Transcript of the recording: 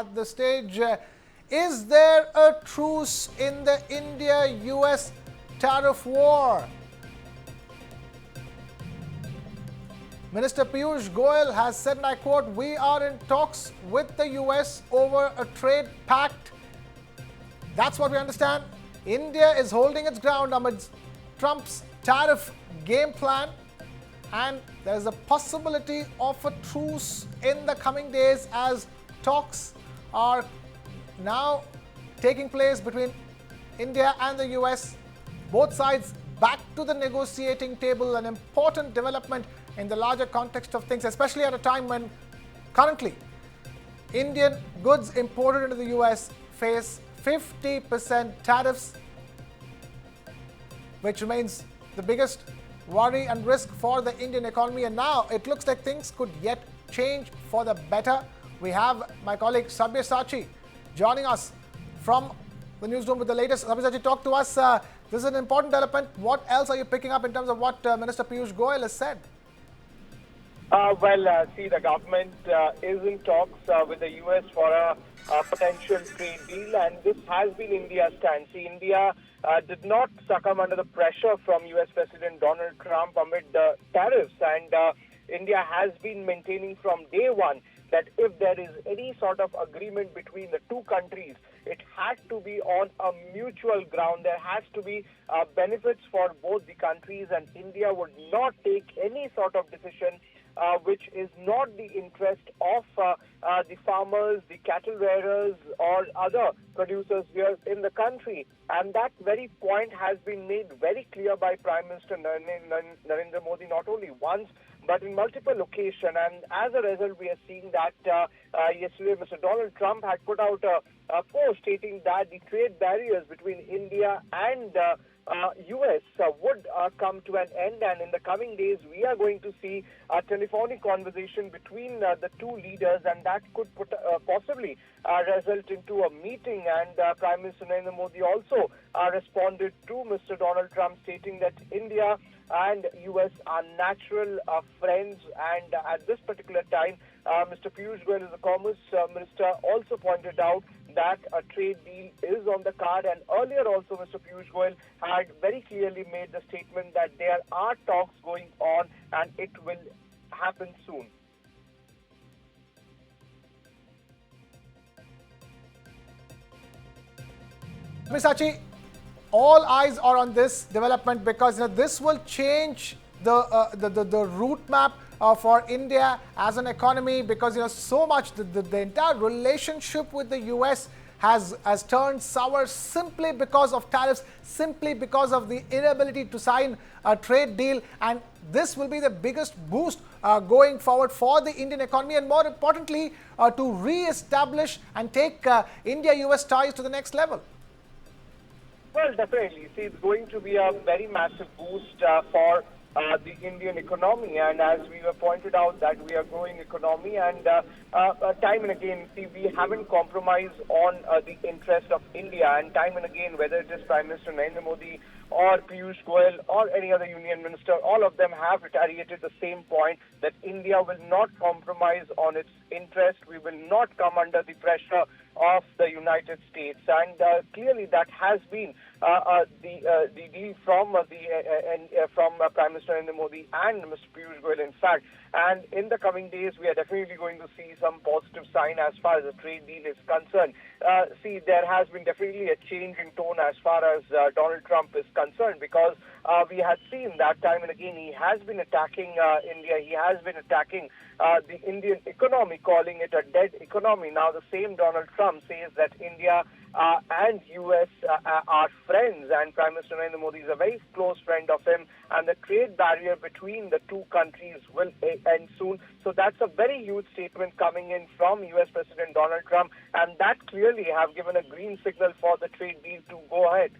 at the stage. Is there a truce in the India-U.S. tariff war? Minister Piyush Goyal has said, and I quote, "We are in talks with the U.S. over a trade pact." That's what we understand. India is holding its ground amidst Trump's tariff game plan, and there is a possibility of a truce in the coming days as talks are now taking place between India and the US. Both sides back to the negotiating table, an important development in the larger context of things, especially at a time when currently Indian goods imported into the US face 50% tariffs, which remains the biggest worry and risk for the Indian economy. And now it looks like things could yet change for the better. We have my colleague Sabyasachi joining us from the newsroom with the latest. Sabyasachi, talk to us. This is an important development. What else are you picking up in terms of what Minister Piyush Goyal has said? See, the government is in talks with the U.S. for a potential trade deal, and this has been India's stand. See, India did not succumb under the pressure from U.S. President Donald Trump amid the tariffs, and India has been maintaining from day one that if there is any sort of agreement between the two countries, it has to be on a mutual ground. There has to be benefits for both the countries, and India would not take any sort of decision which is not the interest of the farmers, the cattle rearers, or other producers here in the country. And that very point has been made very clear by Prime Minister Narendra Modi, not only once, but in multiple occasions. And as a result, we are seeing that yesterday Mr. Donald Trump had put out a post stating that the trade barriers between India and U.S. would come to an end, and in the coming days we are going to see a telephonic conversation between the two leaders, and that could possibly result into a meeting. And Prime Minister Narendra Modi also responded to Mr. Donald Trump, stating that India and U.S. are natural friends, and at this particular time Mr. Piyush Goyal, the Commerce Minister, also pointed out that a trade deal is on the card. And earlier also Mr. Piyush Goyal had very clearly made the statement that there are talks going on and it will happen soon. Sabyasachi, all eyes are on this development because this will change the route map for India as an economy, because so much the entire relationship with the US has turned sour simply because of tariffs, simply because of the inability to sign a trade deal, and this will be the biggest boost going forward for the Indian economy, and more importantly to re-establish and take India-US ties to the next level. Well, definitely. See, it's going to be a very massive boost for the Indian economy, and as we were pointed out that we are growing economy, and time and again, see, we haven't compromised on the interest of India, and time and again, whether it is Prime Minister Narendra Modi or Piyush Goyal or any other union minister, all of them have reiterated the same point, that India will not compromise on its interest. We will not come under the pressure of the United States, and clearly that has been the deal from Prime Minister Narendra Modi and Mr. Piyush Goyal, in fact. And in the coming days, we are definitely going to see some positive sign as far as the trade deal is concerned. See, there has been definitely a change in tone as far as Donald Trump is concerned, because we had seen that time and again he has been attacking India. He has been attacking the Indian economy, calling it a dead economy. Now the same Donald Trump says that India and U.S. are friends, and Prime Minister Narendra Modi is a very close friend of him, and the trade barrier between the two countries will end soon. So that's a very huge statement coming in from U.S. President Donald Trump, and that clearly have given a green signal for the trade deal to go ahead.